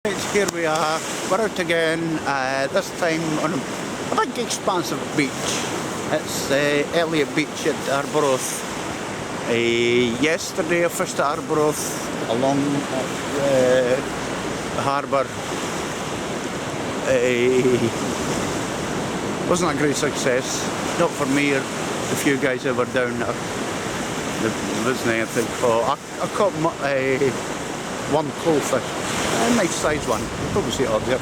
Here we are, we're out again, this time on a big expansive beach. It's Elliot beach at Arbroath. Yesterday I fished at Arbroath along the harbour. Wasn't a great success, not for me or the few guys that were down there. There wasn't anything. I caught one coalfish, a nice sized one, you'll probably see it up there.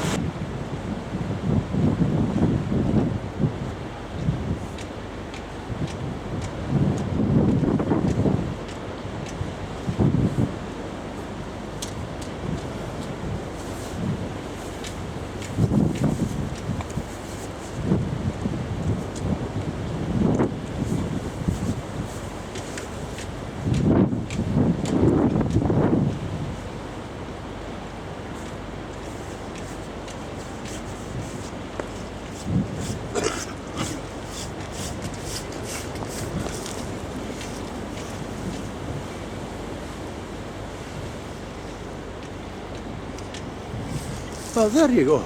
Well, there you go.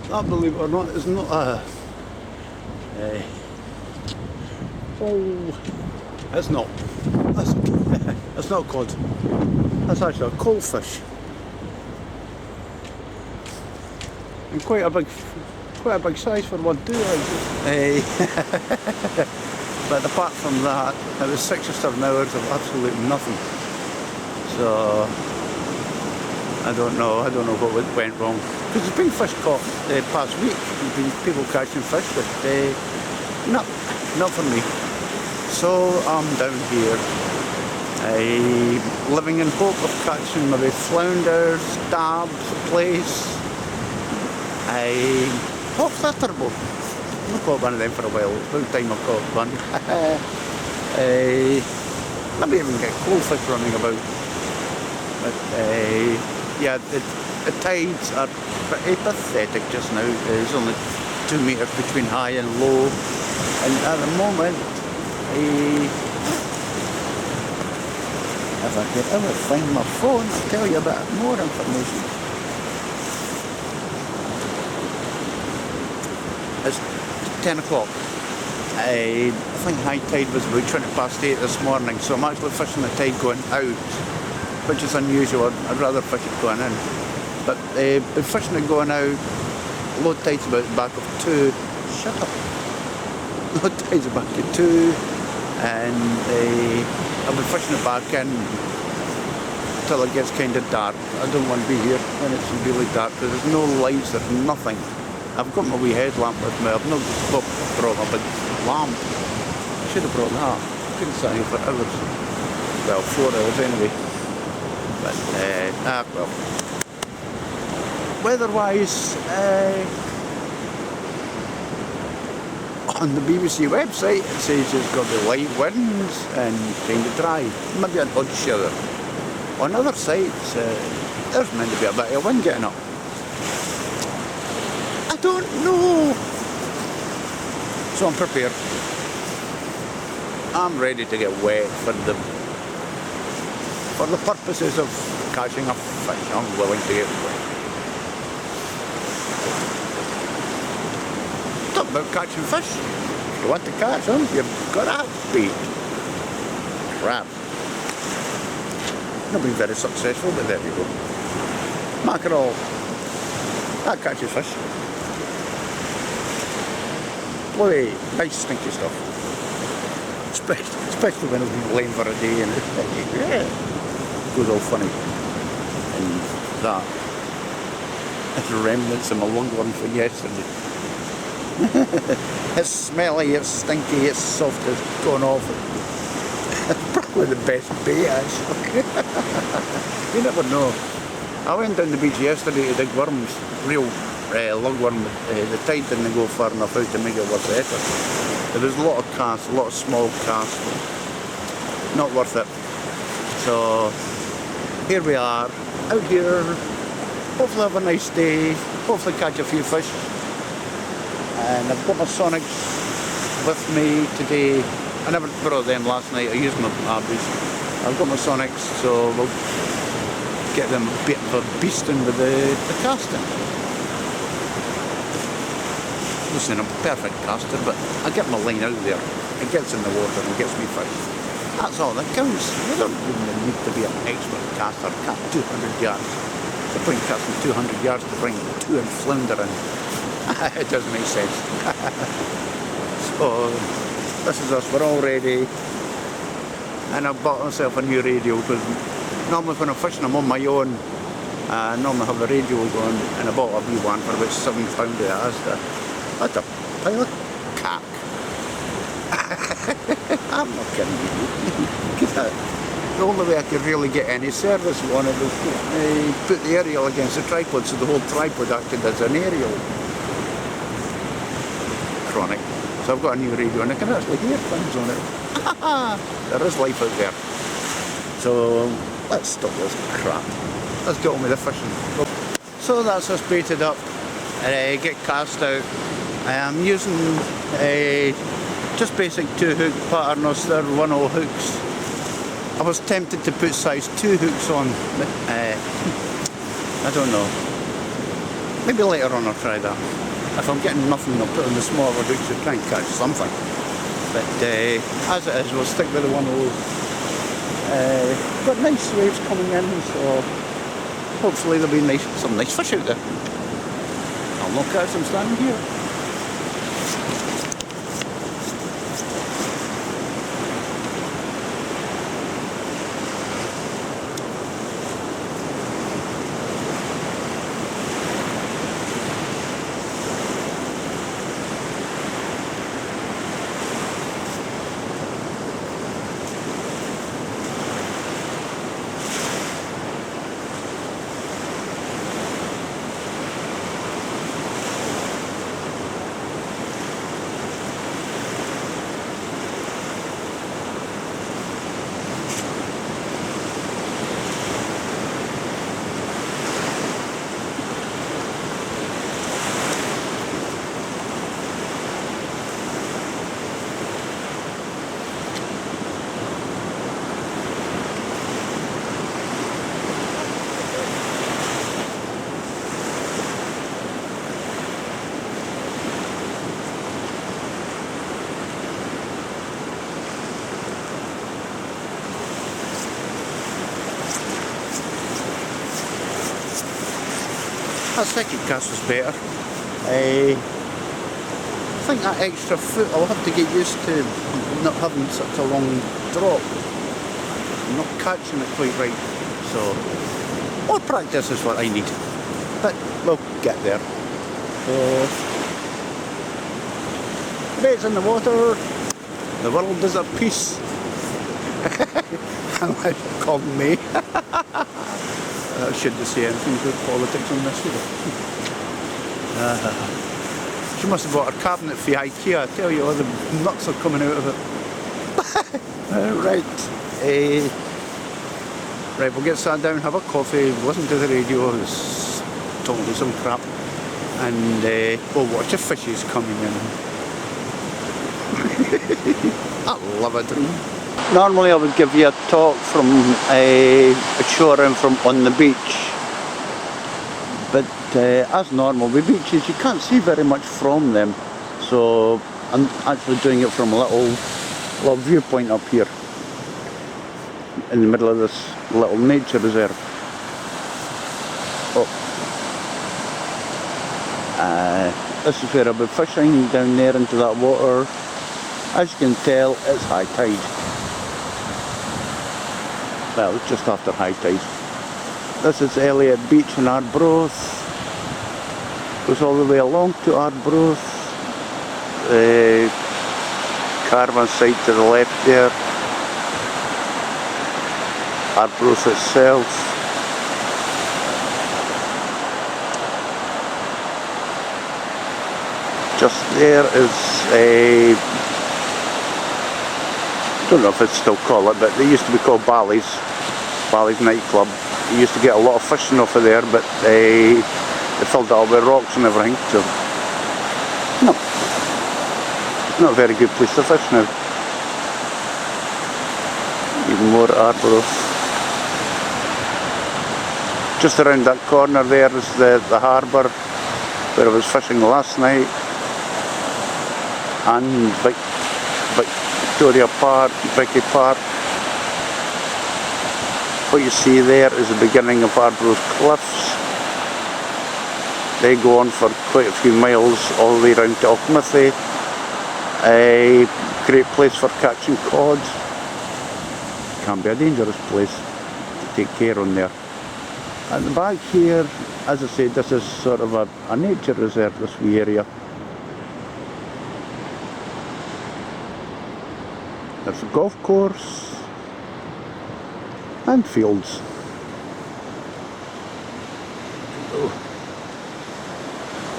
That, believe it or not, is not it's not. It's not cod. That's actually a coalfish. And quite a big size for one too. But apart from that, it was 6 or 7 hours of absolutely nothing. So I don't know what went wrong. Because there's been fish caught the past week. There's been people catching fish, but not for me. So I'm down here, living in hope of catching maybe flounders, dabs, plaice. Hopefully a turbo. I've not caught one of them for a while. It's about time I've caught one. Maybe even get coalfish running about. But yeah, the tides are pretty pathetic just now. There's only 2 metres between high and low, and at the moment, if I could ever find my phone, I'll tell you a bit more information. It's 10 o'clock. I think high tide was about 8:20 this morning, so I'm actually fishing the tide going out, which is unusual. I'd rather fish it going in. But been fishing it going out, low tide's about the back of 2. Shut up. Low tide's back to 2, and I'll be fishing it back in until it gets kind of dark. I don't want to be here when it's really dark because there's no lights, there's nothing. I've got my wee headlamp with me. I've not brought my big lamp. I should have brought that. I couldn't sit here for hours. Well, 4 hours anyway. But, well. Weather-wise, on the BBC website it says it's got the light winds and kind of dry. Maybe an odd shower. On other sites, there's meant to be a bit of wind getting up. I don't know. So I'm prepared. I'm ready to get wet for the purposes of catching a fish. I'm willing to get wet. Talk about catching fish. If you want to catch them, you've got to have bait. Crab. Not been very successful, but there you go. Mackerel. That catches fish. Bloody nice stinky stuff. Especially when it's been laying for a day and it goes all funny. And that is remnants of my lungworm from yesterday. It's smelly, it's stinky, it's soft, it's gone off. It's probably the best bait actually. You never know. I went down the beach yesterday to dig worms, real lungworm. The tide didn't go far enough out to make it worth the effort. There was a lot of casts, a lot of small casts. Not worth it. So here we are, out here. Hopefully have a nice day. Hopefully catch a few fish. And I've got my Sonics with me today. I never brought them last night. I used my Arbroath. I've got my Sonics, so we'll get them a bit of a beasting with the casting. Listen, I'm a perfect caster, but I get my line out there. It gets in the water and gets me fish. That's all that counts. You don't really need to be an expert caster. Cast 200 yards. The point casting 200 yards to bring 2 and flounder in. It doesn't make sense. So, this is us. We're all ready. And I've bought myself a new radio because normally when I'm fishing I'm on my own. I normally have the radio going, and I bought a wee one for about £7 at Asda. That's a pile of cack. I'm not kidding you. The only way I could really get any service on it was put the aerial against the tripod, so the whole tripod acted as an aerial. Chronic. So I've got a new radio and I can actually hear things on it. There is life out there. So let's stop this crap. Let's get on with the fishing. So that's us baited up. Get cast out. I am using just basic 2-hook pattern or 1/0 hooks. I was tempted to put size 2 hooks on, but I don't know. Maybe later on I'll try that. If I'm getting nothing, I'll put on the smaller hooks to try and catch something. But as it is, we'll stick with the 1/0. Got nice waves coming in, so hopefully there'll be some nice fish out there. I'll not catch them standing here. That second cast was better. I think that extra foot I'll have to get used to not having such a long drop. I'm not catching it quite right. So more practice is what I need. But we'll get there. So bait's in the water. The world is at peace. Unless you call me. I shouldn't say anything about politics on this video. She must have bought her cabinet for IKEA. I tell you, all the nuts are coming out of it. Right. Right, we'll get sat down, have a coffee, listen to the radio, it's totally some crap, and we'll watch the fishes coming in. I love a dream. Normally I would give you a talk from a shore and from on the beach, but as normal with beaches you can't see very much from them, so I'm actually doing it from a little viewpoint up here in the middle of this little nature reserve. Oh. This is where I'll be fishing, down there into that water. As you can tell, it's high tide. Well, it's just after high tide. This is Elliot Beach in Arbroath. Goes all the way along to Arbroath. Caravan site to the left there. Arbroath itself. Just there is a, I don't know if it's still called it, but they used to be called Bally's nightclub. You used to get a lot of fishing off of there, but they filled it up with rocks and everything, so no, not a very good place to fish now. Even more Arbroath. Just around that corner there is the harbour where I was fishing last night, and Victoria Park, Vicky Park. What you see there is the beginning of Arbroath Cliffs. They go on for quite a few miles all the way round to Auchmuthie. A great place for catching cod. Can be a dangerous place to take care on there. At the back here, as I said, this is sort of a nature reserve, this wee area. There's a golf course and fields.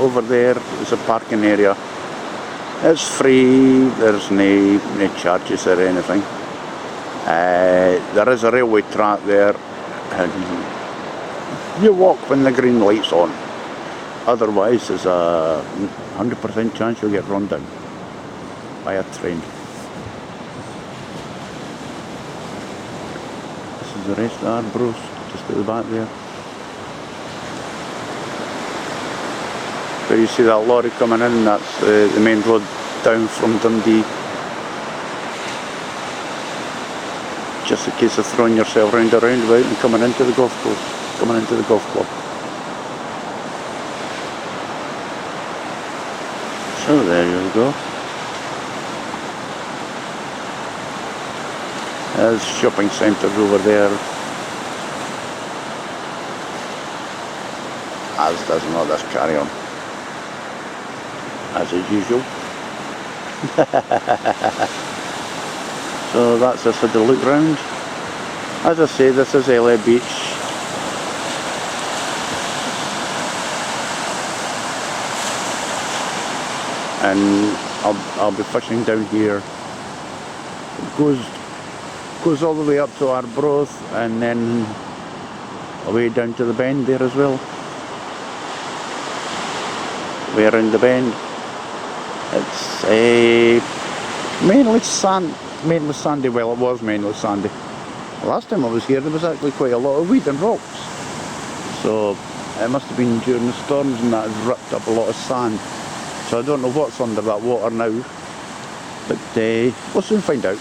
Over there is a parking area. It's free, there's no charges or anything. There is a railway track there, and you walk when the green light's on. Otherwise there's a 100% chance you'll get run down by a train. This is the rest of Arbroath, just at the back there. Where you see that lorry coming in, that's the main road down from Dundee. Just a case of throwing yourself round a roundabout and coming into the golf course, coming into the golf club. So there you go. There's shopping centres over there, as does not this carry on, as is usual. So that's just a look round. As I say, this is Elliot Beach. And I'll be fishing down here. It goes all the way up to Arbroath and then away down to the bend there as well. Way around the bend. It's mainly sandy. Well, it was mainly sandy. The last time I was here there was actually quite a lot of weed and rocks. So it must have been during the storms and that has ripped up a lot of sand. So I don't know what's under that water now, but we'll soon find out.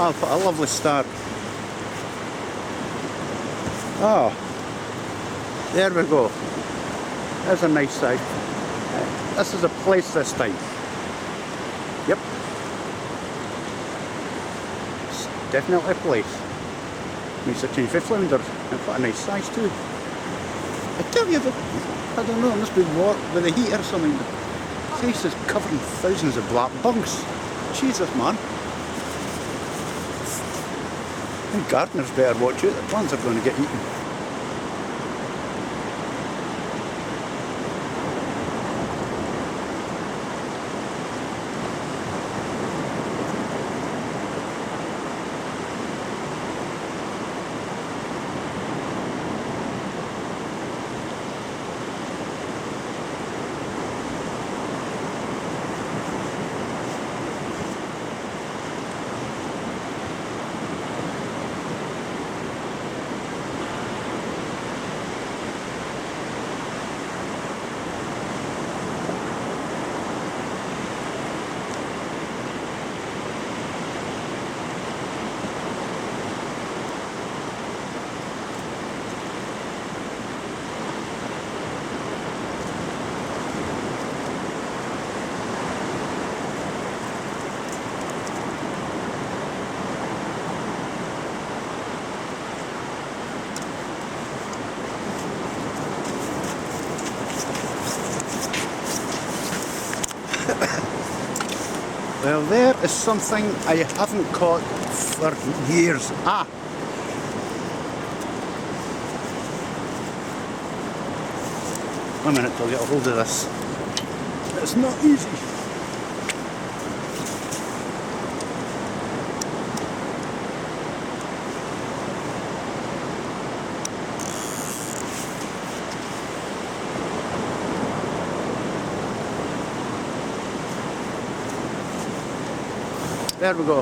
Oh, a lovely start. Oh, there we go. There's a nice sight. This is a place this time. Yep. It's definitely a place. Makes a change for flounder. And what a nice size too. I tell you, I don't know, it must be warm with the heat or something. The place is covered in thousands of black bugs. Jesus, man. I think gardeners better watch out, the plants are going to get eaten. Well, there is something I haven't caught for years. Ah! One minute till I get a hold of this. It's not easy. There we go.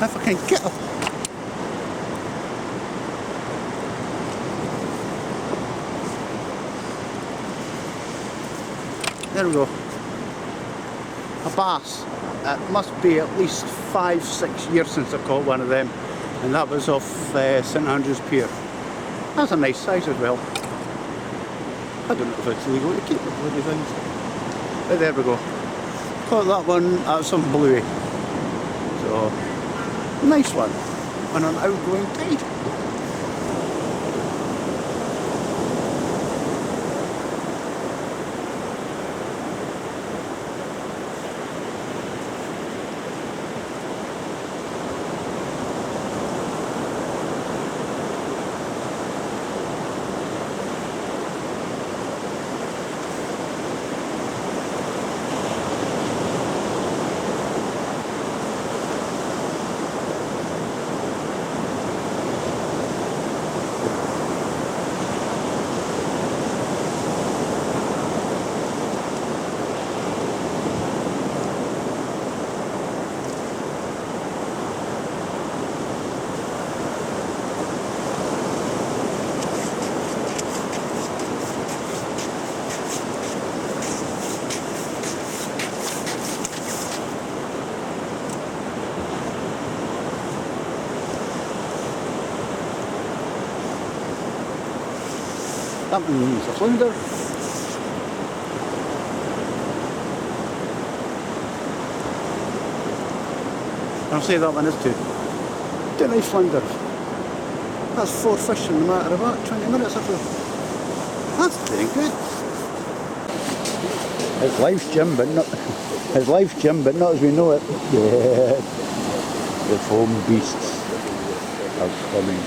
If I can get up. There we go. A bass. It must be at least 5-6 years since I caught one of them, and that was off St Andrew's Pier. That's a nice size as well. I don't know if it's legal to keep the bloody things, but there we go. Caught that one at some bluey. So, nice one on an outgoing tide. That one's a flounder. I'll say that one is too. Two nice flounders. That's 4 fish in a matter of about 20 minutes or so. That's doing good. It's life's gym, but not it's life's gym, but not as we know it. Yeah. The foam beasts are coming.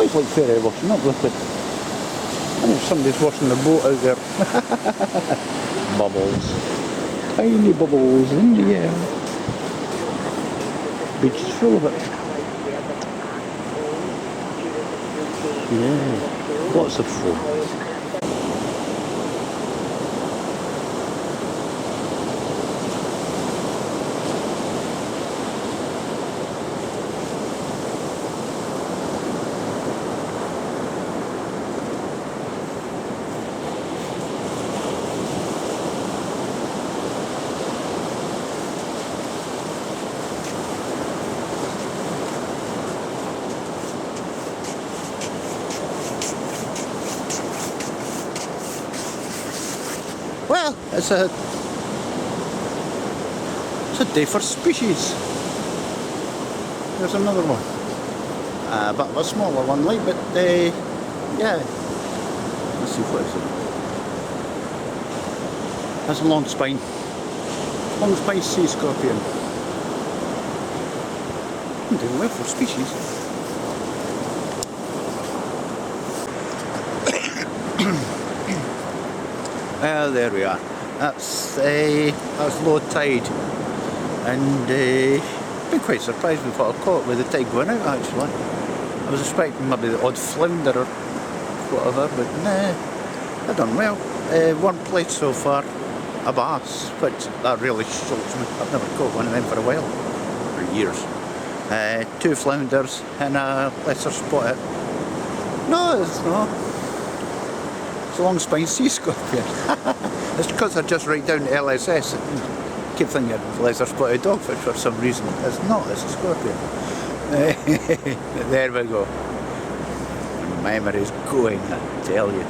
It's like ferry washing, not liquid. I know somebody's washing the boat out there. Bubbles. Tiny bubbles in the air. Beach is full of it. Yeah, lots of foam. Well, it's a day for species. There's another one. A bit of a smaller one, like, but yeah. Let's see what is it. That's a long spine sea scorpion. I'm doing well for species. Well, there we are. That's low tide, and been quite surprised with what I caught with the tide going out. Actually, I was expecting maybe the odd flounder or whatever, but nah, I've done well. One plate so far, a bass, which that really shocks me. I've never caught one of them for a while, for years. 2 flounders and a lesser spotted. No, it's not. It's a long spine sea scorpion. It's because I just write down LSS and keep thinking lesser spotted dogfish for some reason. It's not, it's a scorpion. There we go. My memory's going, I tell you.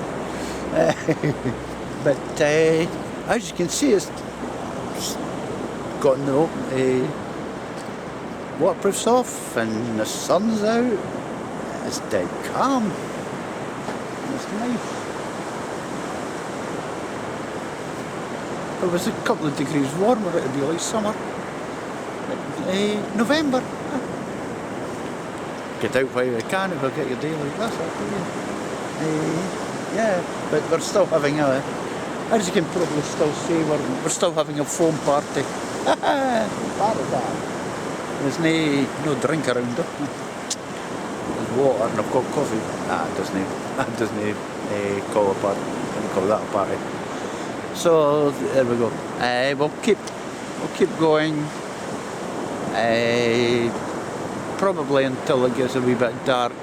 But as you can see, it's got no waterproof's off and the sun's out. It's dead calm. It's nice. If it was a couple of degrees warmer, it would be like summer. November. Get out while you can if you get your day like this. Yeah, but we're still having a, as you can probably still see, we're still having a foam party. There's no drink around it. There's water and I've got coffee. It doesn't call a party. Can't call that a party. So there we go. We'll keep going. Probably until it gets a wee bit dark.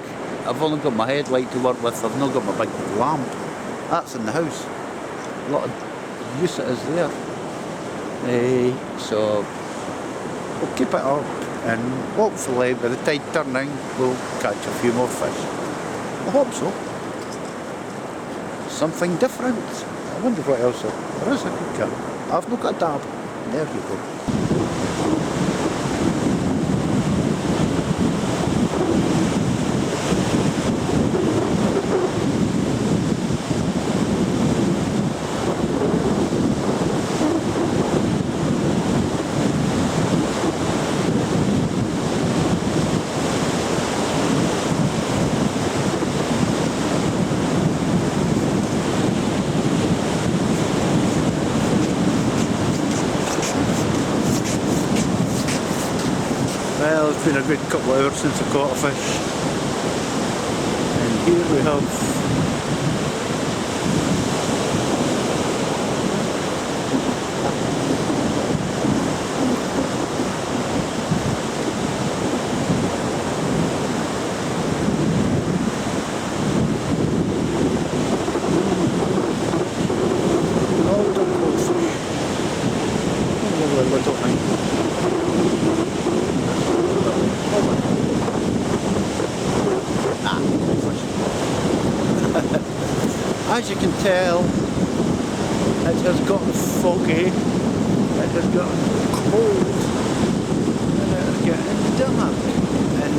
I've only got my headlight to work with. I've not got my big lamp. That's in the house. A lot of use it is there. So we'll keep it up, and hopefully by the tide turning we'll catch a few more fish. I hope so. Something different. I wonder what else there is I could catch. I've not got a dab. There you go. Well, it's been a good couple of hours since I caught a fish, and here we have older goldfish. Lovely little thing. As you can tell, it has gotten foggy, it has gotten cold, and it is getting dark, and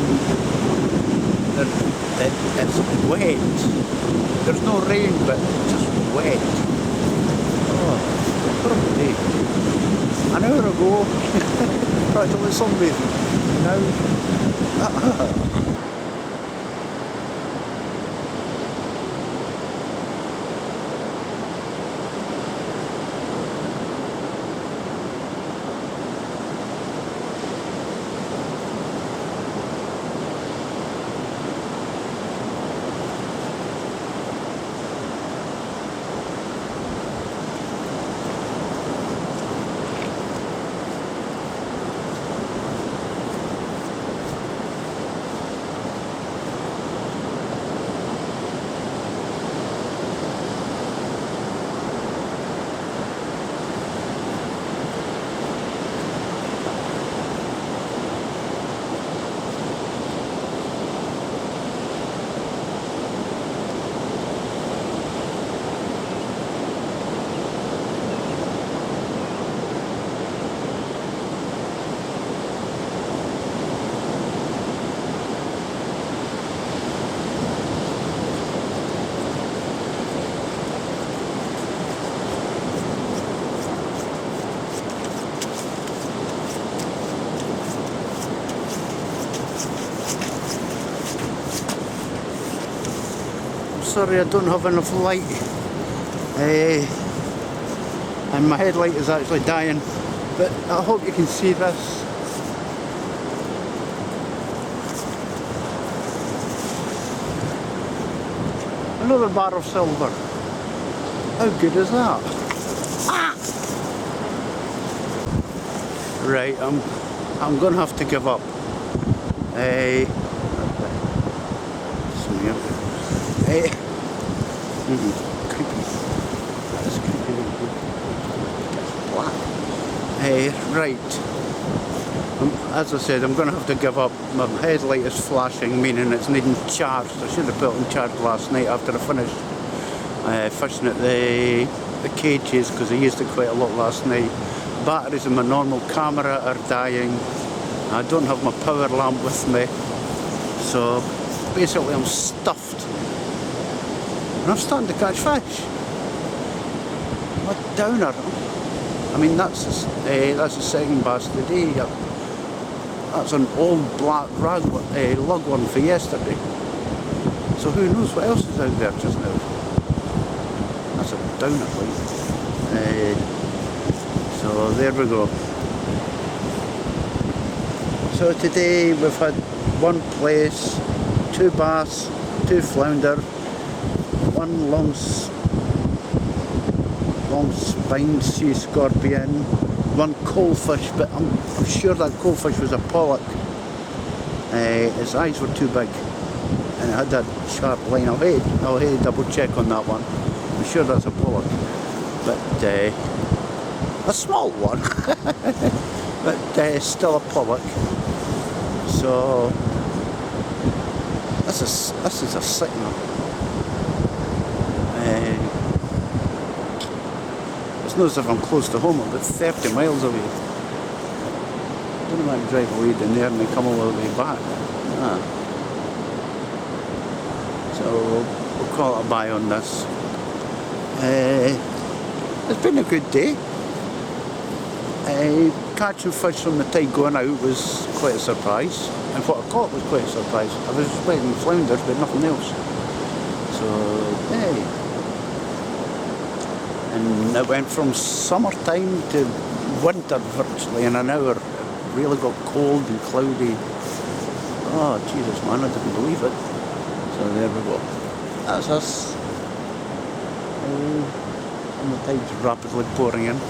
it's wet. There's no rain, but just wet. Oh, probably an hour ago, practically sunbathing. Now, sorry I don't have enough light, and my headlight is actually dying, but I hope you can see this. Another bar of silver. How good is that? Ah! Right, I'm gonna have to give up. Creepy. That is creepy. Black. Right. As I said, I'm going to have to give up. My headlight is flashing, meaning it's needing charged. I should have put it on charge last night after I finished fishing at the cages, because I used it quite a lot last night. Batteries in my normal camera are dying. I don't have my power lamp with me. So basically I'm stuffed. And I'm starting to catch fish. What a downer. I mean, that's the second bass of the day. That's an old black lugworm for yesterday. So who knows what else is out there just now. That's a downer, like. So there we go. So today we've had one place, 2 bass, 2 flounder, 1 long spined sea scorpion, 1 coalfish, but I'm sure that coalfish was a pollock. His eyes were too big and it had that sharp line. I'll have to double check on that one. I'm sure that's a pollock, but a small one, but still a pollock. So this is a sickener. It's not as if I'm close to home. I'm about 30 miles away. I don't know if I drive away down there and they come all the way back. So we'll call it a bye on this. It's been a good day. Catching fish from the tide going out was quite a surprise, and what I caught was quite a surprise. I was expecting flounders but nothing else. So hey, and it went from summertime to winter virtually in an hour. It really got cold and cloudy. Oh Jesus man, I didn't believe it. So there we go. That's us. And the tide's rapidly pouring in.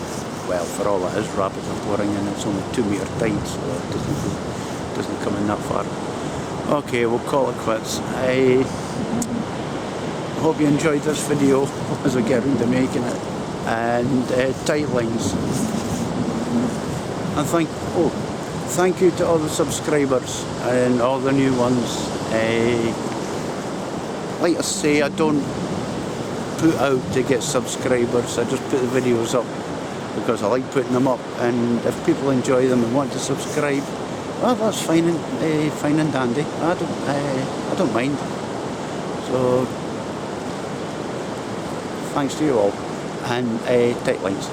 Well, for all it is rapidly pouring in, it's only 2 metre tide, so it doesn't come in that far. Okay, we'll call it quits. I hope you enjoyed this video as I get around to making it. And tight lines. And thank you to all the subscribers and all the new ones. Like I say, I don't put out to get subscribers, I just put the videos up because I like putting them up, and if people enjoy them and want to subscribe, well, that's fine and dandy. I don't mind. So thanks to you all, and tight lines.